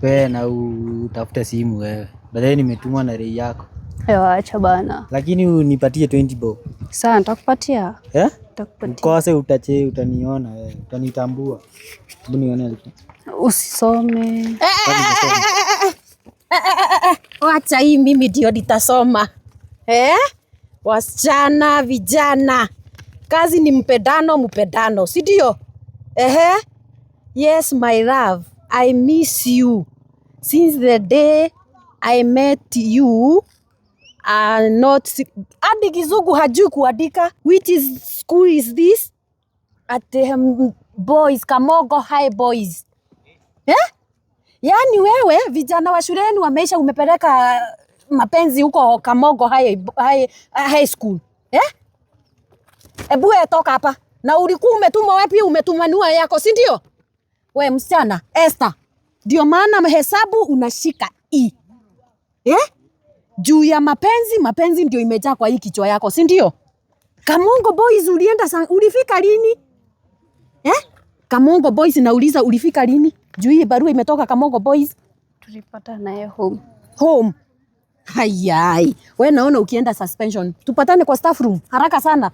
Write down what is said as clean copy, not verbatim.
Wewe na utafute simu wewe. Baadaye nimetumwa na rei yako. Acha bana. Lakini unipatie 20 bob. Sawa, nitakupatia. Nitakupatia. Ukose utaniona wewe. Utanitambua. Hebu nione alipo. Usisome. Wacha hii mimi ndio nitasoma. Wasichana, vijana. Kazi ni mpendano, si ndio? Yes my love, I miss you. Since the day I met you, not hadi kizungu hajui kuandika. Which school is this? At boys, Kamogo High Boys. Yaani wewe vijana wa shuleni wameisha umepeleka mapenzi huko Kamogo High School. Ebu toka hapa. Na ulikuwa umetuma wapi? Umetumanua yako, si ndio? We msichana, Esther. Ndio maana mahesabu unashika E. Juu ya mapenzi ndio imejaa kwa hii kichwa yako, si ndio? Kamongo Boys ulifika lini? Kamongo Boys nauliza ulifika lini? Juu hii barua imetoka Kamongo Boys. Tulipata naye home. Hayai. We naona ukienda suspension. Tupatane kwa staff room haraka sana.